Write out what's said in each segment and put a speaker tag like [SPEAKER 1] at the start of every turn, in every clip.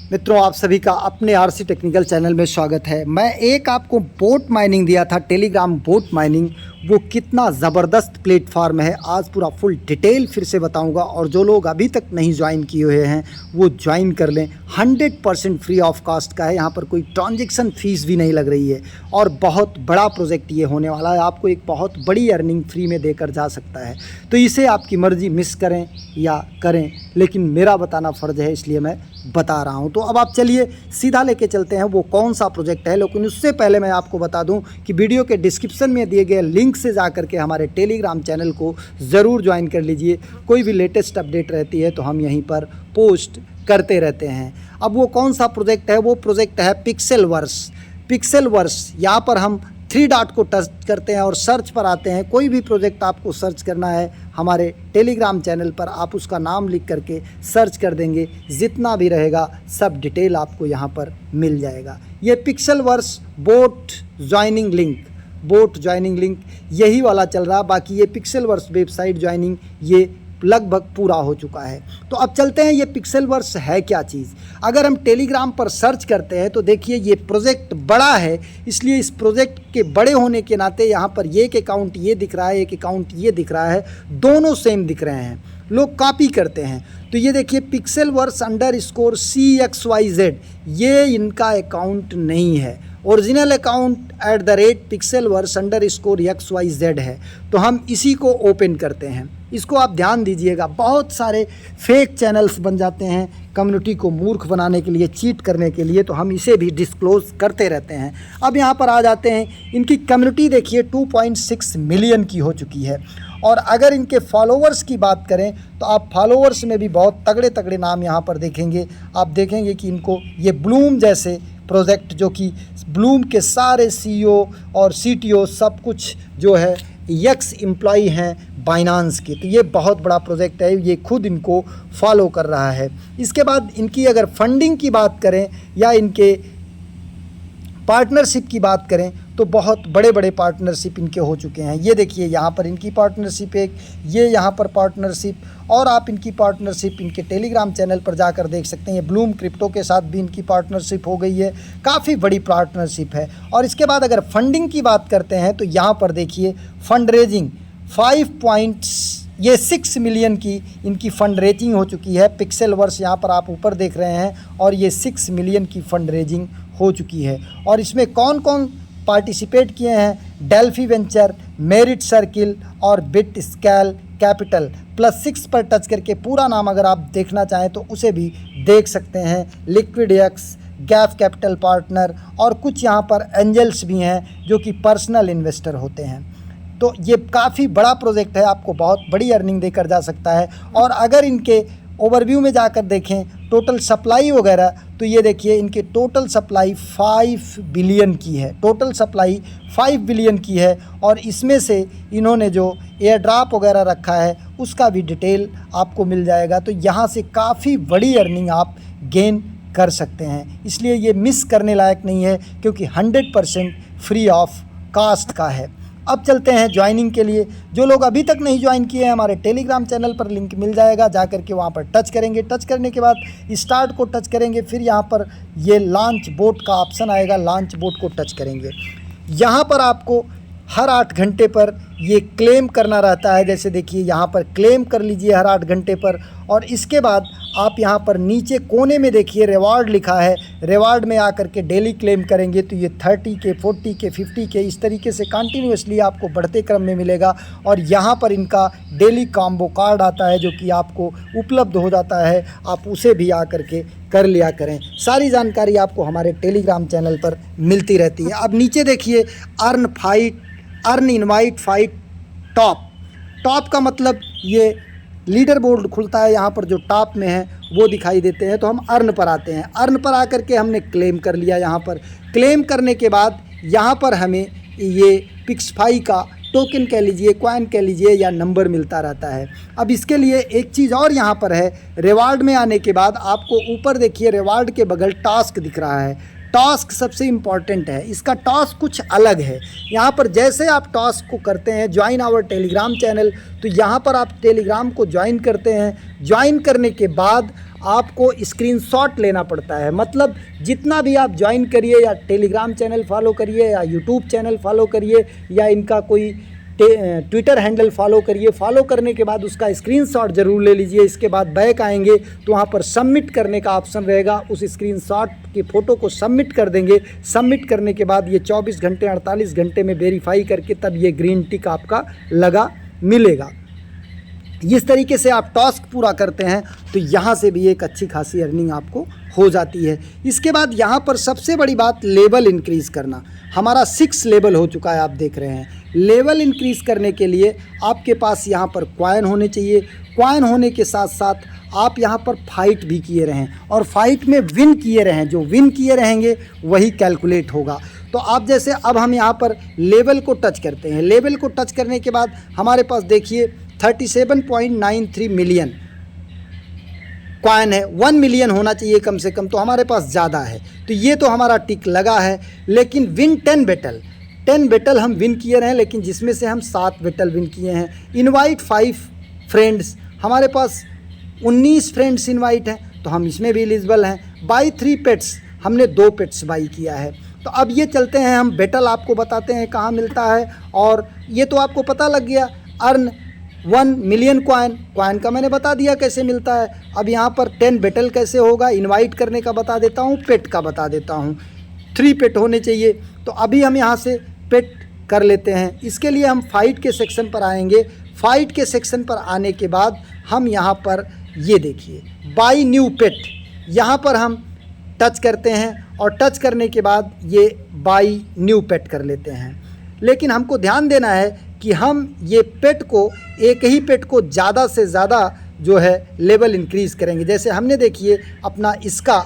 [SPEAKER 1] मित्रों, आप सभी का अपने आरसी टेक्निकल चैनल में स्वागत है। मैं एक आपको बोट माइनिंग दिया था, टेलीग्राम बोट माइनिंग। वो कितना ज़बरदस्त प्लेटफॉर्म है, आज पूरा फुल डिटेल फिर से बताऊंगा। और जो लोग अभी तक नहीं ज्वाइन किए हुए हैं वो ज्वाइन कर लें। 100% फ्री ऑफ कॉस्ट का है, यहाँ पर कोई ट्रांजेक्शन फ़ीस भी नहीं लग रही है। और बहुत बड़ा प्रोजेक्ट ये होने वाला है, आपको एक बहुत बड़ी अर्निंग फ्री में देकर जा सकता है। तो इसे आपकी मर्ज़ी मिस करें या करें, लेकिन मेरा बताना फ़र्ज़ है, इसलिए मैं बता रहा हूं। तो अब आप चलिए सीधा लेके चलते हैं वो कौन सा प्रोजेक्ट है। लेकिन उससे पहले मैं आपको बता दूं कि वीडियो के डिस्क्रिप्शन में दिए गए लिंक से जा करके हमारे टेलीग्राम चैनल को ज़रूर ज्वाइन कर लीजिए। कोई भी लेटेस्ट अपडेट रहती है तो हम यहीं पर पोस्ट करते रहते हैं। अब वो कौन सा प्रोजेक्ट है, वो प्रोजेक्ट है पिक्सेलवर्स। पिक्सेलवर्स, यहाँ पर हम 3 डॉट को टच करते हैं और सर्च पर आते हैं। कोई भी प्रोजेक्ट आपको सर्च करना है हमारे टेलीग्राम चैनल पर, आप उसका नाम लिख करके सर्च कर देंगे, जितना भी रहेगा सब डिटेल आपको यहाँ पर मिल जाएगा। ये पिक्सेलवर्स बोट ज्वाइनिंग लिंक यही वाला चल रहा। बाकी ये पिक्सेलवर्स वेबसाइट ज्वाइनिंग ये लगभग पूरा हो चुका है। तो अब चलते हैं, ये पिक्सेलवर्स है क्या चीज़। अगर हम टेलीग्राम पर सर्च करते हैं तो देखिए ये प्रोजेक्ट बड़ा है, इसलिए इस प्रोजेक्ट के बड़े होने के नाते यहाँ पर ये एक अकाउंट ये दिख रहा है, एक अकाउंट ये दिख रहा है, दोनों सेम दिख रहे हैं, लोग कॉपी करते हैं। तो ये देखिए Pixelverse_CXYZ, ये इनका अकाउंट नहीं है, ओरिजिनल अकाउंट @Pixelverse_XYZ है। तो हम इसी को ओपन करते हैं। इसको आप ध्यान दीजिएगा, बहुत सारे फेक चैनल्स बन जाते हैं कम्युनिटी को मूर्ख बनाने के लिए, चीट करने के लिए, तो हम इसे भी डिस्क्लोज़ करते रहते हैं। अब यहाँ पर आ जाते हैं, इनकी कम्युनिटी देखिए 2.6 मिलियन की हो चुकी है। और अगर इनके फॉलोवर्स की बात करें तो आप फॉलोवर्स में भी बहुत तगड़े तगड़े नाम यहाँ पर देखेंगे। आप देखेंगे कि इनको ये ब्लूम जैसे प्रोजेक्ट, जो कि ब्लूम के सारे CEO और CTO सब कुछ जो है एक्स एम्प्लॉई हैं बाइनांस के, तो ये बहुत बड़ा प्रोजेक्ट है, ये खुद इनको फॉलो कर रहा है। इसके बाद इनकी अगर फंडिंग की बात करें या इनके पार्टनरशिप की बात करें तो बहुत बड़े बड़े पार्टनरशिप इनके हो चुके हैं। ये देखिए यहाँ पर इनकी पार्टनरशिप एक, ये यहाँ पर पार्टनरशिप, और आप इनकी पार्टनरशिप इनके टेलीग्राम चैनल पर जाकर देख सकते हैं। ये ब्लूम क्रिप्टो के साथ भी इनकी पार्टनरशिप हो गई है, काफ़ी बड़ी पार्टनरशिप है। और इसके बाद अगर फंडिंग की बात करते हैं तो यहाँ पर देखिए फंड रेजिंग 6 मिलियन की इनकी फंड रेजिंग हो चुकी है। पिक्सेलवर्स यहाँ पर आप ऊपर देख रहे हैं, और ये 6 मिलियन की फंड रेजिंग हो चुकी है। और इसमें कौन कौन पार्टिसिपेट किए हैं, डेल्फी वेंचर, मेरिट सर्किल और बिट स्केल कैपिटल। +6 पर टच करके पूरा नाम अगर आप देखना चाहें तो उसे भी देख सकते हैं। Liquid x, Gaff capital partner, और कुछ यहाँ पर एंजल्स भी हैं जो कि पर्सनल इन्वेस्टर होते हैं। तो ये काफ़ी बड़ा प्रोजेक्ट है, आपको बहुत बड़ी अर्निंग देकर जा सकता है। और अगर इनके ओवरव्यू में जाकर देखें टोटल सप्लाई वगैरह, तो ये देखिए इनके टोटल सप्लाई 5 बिलियन की है, टोटल सप्लाई 5 बिलियन की है। और इसमें से इन्होंने जो एयर ड्रॉप वगैरह रखा है उसका भी डिटेल आपको मिल जाएगा। तो यहाँ से काफ़ी बड़ी अर्निंग आप गेन कर सकते हैं, इसलिए ये मिस करने लायक नहीं है, क्योंकि 100% फ्री ऑफ कॉस्ट का है। अब चलते हैं ज्वाइनिंग के लिए। जो लोग अभी तक नहीं ज्वाइन किए हैं, हमारे टेलीग्राम चैनल पर लिंक मिल जाएगा, जा करके वहाँ पर टच करेंगे। टच करने के बाद स्टार्ट को टच करेंगे, फिर यहाँ पर ये लॉन्च बोट का ऑप्शन आएगा, लॉन्च बोट को टच करेंगे। यहाँ पर आपको हर 8 घंटे पर ये क्लेम करना रहता है। जैसे देखिए यहाँ पर क्लेम कर लीजिए हर 8 घंटे पर। और इसके बाद आप यहाँ पर नीचे कोने में देखिए रिवार्ड लिखा है, रिवार्ड में आकर के डेली क्लेम करेंगे तो ये 30 के, 40 के, 50 के, इस तरीके से कंटिन्यूसली आपको बढ़ते क्रम में मिलेगा। और यहाँ पर इनका डेली कॉम्बो कार्ड आता है जो कि आपको उपलब्ध हो जाता है, आप उसे भी आकर के कर लिया करें। सारी जानकारी आपको हमारे टेलीग्राम चैनल पर मिलती रहती है। अब नीचे देखिए अर्न इनवाइट फाइट टॉप का मतलब ये लीडर बोर्ड खुलता है, यहाँ पर जो टॉप में है वो दिखाई देते हैं। तो हम अर्न पर आते हैं, अर्न पर आकर के हमने क्लेम कर लिया। यहाँ पर क्लेम करने के बाद यहाँ पर हमें ये पिक्सफाई का टोकन कह लीजिए, कॉइन कह लीजिए, या नंबर मिलता रहता है। अब इसके लिए एक चीज़ और यहाँ पर है, रिवार्ड में आने के बाद आपको ऊपर देखिए रिवार्ड के बगल टास्क दिख रहा है। टास्क सबसे इम्पॉर्टेंट है, इसका टास्क कुछ अलग है। यहाँ पर जैसे आप टास्क को करते हैं ज्वाइन आवर टेलीग्राम चैनल, तो यहाँ पर आप टेलीग्राम को ज्वाइन करते हैं। ज्वाइन करने के बाद आपको स्क्रीनशॉट लेना पड़ता है। मतलब जितना भी आप ज्वाइन करिए या टेलीग्राम चैनल फॉलो करिए या यूट्यूब चैनल फॉलो करिए या इनका कोई ट्विटर हैंडल फॉलो करिए, फॉलो करने के बाद उसका स्क्रीनशॉट ज़रूर ले लीजिए। इसके बाद बैक आएंगे तो वहाँ पर सबमिट करने का ऑप्शन रहेगा, उस स्क्रीनशॉट की फ़ोटो को सबमिट कर देंगे। सबमिट करने के बाद ये 24 घंटे 48 घंटे में वेरीफाई करके तब ये ग्रीन टिक आपका लगा मिलेगा। इस तरीके से आप टास्क पूरा करते हैं तो यहाँ से भी एक अच्छी खासी अर्निंग आपको हो जाती है। इसके बाद यहाँ पर सबसे बड़ी बात लेवल इंक्रीज़ करना। हमारा 6 लेवल हो चुका है, आप देख रहे हैं। लेवल इंक्रीज़ करने के लिए आपके पास यहाँ पर कॉइन होने चाहिए। कॉइन होने के साथ साथ आप यहाँ पर फाइट भी किए रहें और फाइट में विन किए रहें। जो विन किए रहेंगे वही कैलकुलेट होगा। तो आप जैसे अब हम यहाँ पर लेवल को टच करते हैं। लेवल को टच करने के बाद हमारे पास देखिए 37.93 मिलियन कॉइन है। 1 मिलियन होना चाहिए कम से कम, तो हमारे पास ज़्यादा है। तो ये तो हमारा टिक लगा है। लेकिन विन 10 बैटल हम विन किए रहे हैं, लेकिन जिसमें से हम 7 बैटल विन किए हैं। इनवाइट 5 फ्रेंड्स, हमारे पास 19 फ्रेंड्स इनवाइट हैं, तो हम इसमें भी एलिजिबल हैं। बाई 3 पेट्स, हमने 2 पेट्स बाई किया है। तो अब ये चलते हैं, हम बैटल आपको बताते हैं कहाँ मिलता है। और ये तो आपको पता लग गया, अर्न 1 मिलियन कॉइन का मैंने बता दिया कैसे मिलता है। अब यहाँ पर 10 बैटल कैसे होगा, इनवाइट करने का बता देता हूँ, पेट का बता देता हूँ। 3 पेट होने चाहिए। तो अभी हम यहाँ से पेट कर लेते हैं। इसके लिए हम फाइट के सेक्शन पर आएंगे। फाइट के सेक्शन पर आने के बाद हम यहाँ पर ये देखिए बाई न्यू पेट, यहाँ पर हम टच करते हैं और टच करने के बाद ये बाई न्यू पेट कर लेते हैं। लेकिन हमको ध्यान देना है कि हम ये पेट को, एक ही पेट को ज़्यादा से ज़्यादा जो है लेवल इंक्रीज़ करेंगे। जैसे हमने देखिए अपना इसका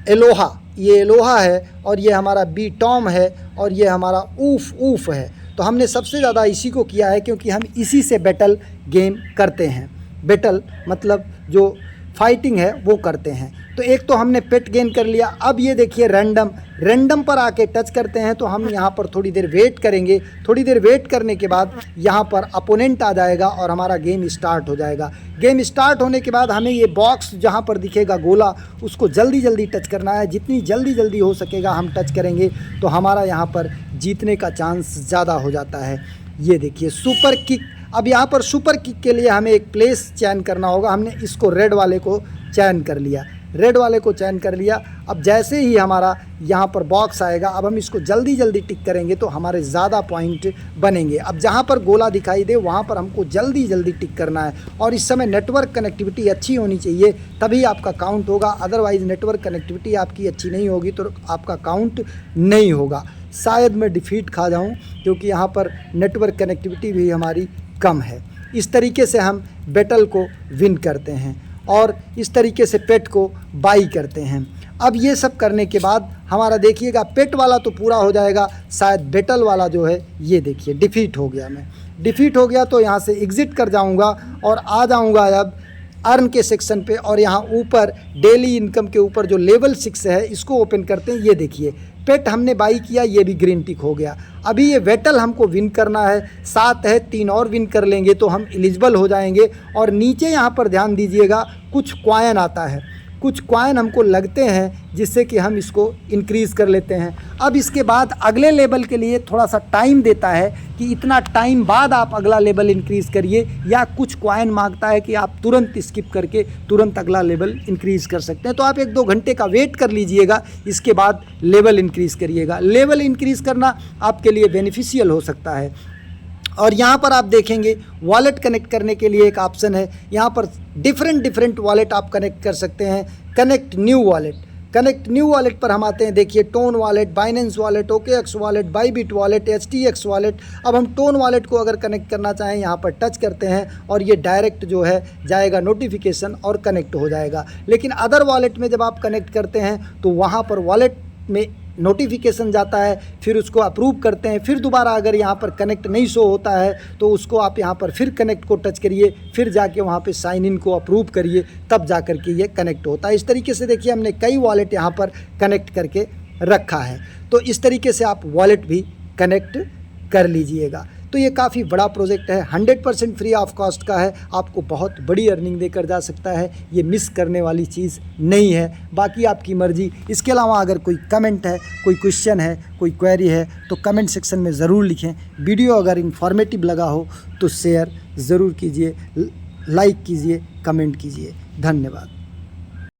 [SPEAKER 1] एलोहा, ये एलोहा है और ये हमारा बी टॉम है और ये हमारा ऊफ है। तो हमने सबसे ज़्यादा इसी को किया है क्योंकि हम इसी से बैटल गेम करते हैं। बैटल मतलब जो फाइटिंग है वो करते हैं। तो एक तो हमने पेट गेन कर लिया। अब ये देखिए रैंडम पर आके टच करते हैं तो हम यहाँ पर थोड़ी देर वेट करेंगे। थोड़ी देर वेट करने के बाद यहाँ पर अपोनेंट आ जाएगा और हमारा गेम स्टार्ट हो जाएगा। गेम स्टार्ट होने के बाद हमें ये बॉक्स जहाँ पर दिखेगा गोला, उसको जल्दी जल्दी टच करना है। जितनी जल्दी हो सकेगा हम टच करेंगे तो हमारा यहाँ पर जीतने का चांस ज़्यादा हो जाता है। ये देखिए सुपर किक। अब यहाँ पर सुपर किक के लिए हमें एक प्लेस चयन करना होगा। हमने इसको रेड वाले को चयन कर लिया, रेड वाले को चयन कर लिया। अब जैसे ही हमारा यहाँ पर बॉक्स आएगा, अब हम इसको जल्दी टिक करेंगे तो हमारे ज़्यादा पॉइंट बनेंगे। अब जहाँ पर गोला दिखाई दे वहाँ पर हमको जल्दी टिक करना है। और इस समय नेटवर्क कनेक्टिविटी अच्छी होनी चाहिए, तभी आपका काउंट होगा। अदरवाइज़ नेटवर्क कनेक्टिविटी आपकी अच्छी नहीं होगी तो आपका काउंट नहीं होगा। शायद मैं डिफीट खा जाऊँ क्योंकि यहाँ पर नेटवर्क कनेक्टिविटी भी हमारी कम है। इस तरीके से हम बैटल को विन करते हैं और इस तरीके से पेट को बाई करते हैं। अब ये सब करने के बाद हमारा देखिएगा पेट वाला तो पूरा हो जाएगा, शायद बैटल वाला जो है ये देखिए डिफ़ीट हो गया। मैं डिफ़ीट हो गया तो यहाँ से एग्ज़िट कर जाऊँगा और आ जाऊँगा अब अर्न के सेक्शन पे। और यहाँ ऊपर डेली इनकम के ऊपर जो लेवल 6 है इसको ओपन करते हैं। ये देखिए पेट हमने बाई किया, ये भी ग्रीन टिक हो गया। अभी ये बैटल हमको विन करना है, 7 है, 3 और विन कर लेंगे तो हम एलिजिबल हो जाएंगे। और नीचे यहाँ पर ध्यान दीजिएगा कुछ कॉइन आता है, कुछ कॉइन हमको लगते हैं जिससे कि हम इसको इंक्रीज़ कर लेते हैं। अब इसके बाद अगले लेवल के लिए थोड़ा सा टाइम देता है कि इतना टाइम बाद आप अगला लेवल इंक्रीज़ करिए, या कुछ कॉइन मांगता है कि आप तुरंत स्किप करके तुरंत अगला लेवल इंक्रीज़ कर सकते हैं। तो आप 1-2 घंटे का वेट कर लीजिएगा, इसके बाद लेवल इंक्रीज़ करिएगा। लेवल इंक्रीज़ करना आपके लिए बेनिफिशियल हो सकता है। और यहाँ पर आप देखेंगे वॉलेट कनेक्ट करने के लिए एक ऑप्शन है। यहाँ पर डिफरेंट वॉलेट आप कनेक्ट कर सकते हैं। कनेक्ट न्यू वॉलेट पर हम आते हैं। देखिए tone wallet, Binance wallet, OKX wallet, Bybit wallet, HTX wallet. अब हम टोन वॉलेट को अगर कनेक्ट करना चाहें यहाँ पर टच करते हैं और ये डायरेक्ट जो है जाएगा नोटिफिकेशन और कनेक्ट हो जाएगा। लेकिन अदर वॉलेट में जब आप कनेक्ट करते हैं तो वहाँ पर वॉलेट में नोटिफिकेशन जाता है, फिर उसको अप्रूव करते हैं। फिर दोबारा अगर यहाँ पर कनेक्ट नहीं शो होता है तो उसको आप यहाँ पर फिर कनेक्ट को टच करिए, फिर जाके वहाँ पे साइन इन को अप्रूव करिए, तब जा कर के ये कनेक्ट होता है। इस तरीके से देखिए हमने कई वॉलेट यहाँ पर कनेक्ट करके रखा है। तो इस तरीके से आप वॉलेट भी कनेक्ट कर लीजिएगा। तो तो ये काफ़ी बड़ा प्रोजेक्ट है, 100% फ्री ऑफ कॉस्ट का है, आपको बहुत बड़ी अर्निंग देकर जा सकता है, ये मिस करने वाली चीज़ नहीं है। बाकी आपकी मर्ज़ी। इसके अलावा अगर कोई कमेंट है, कोई क्वेश्चन है, कोई क्वेरी है तो कमेंट सेक्शन में ज़रूर लिखें। वीडियो अगर इन्फॉर्मेटिव लगा हो तो शेयर ज़रूर कीजिए, लाइक कीजिए, कमेंट कीजिए। धन्यवाद।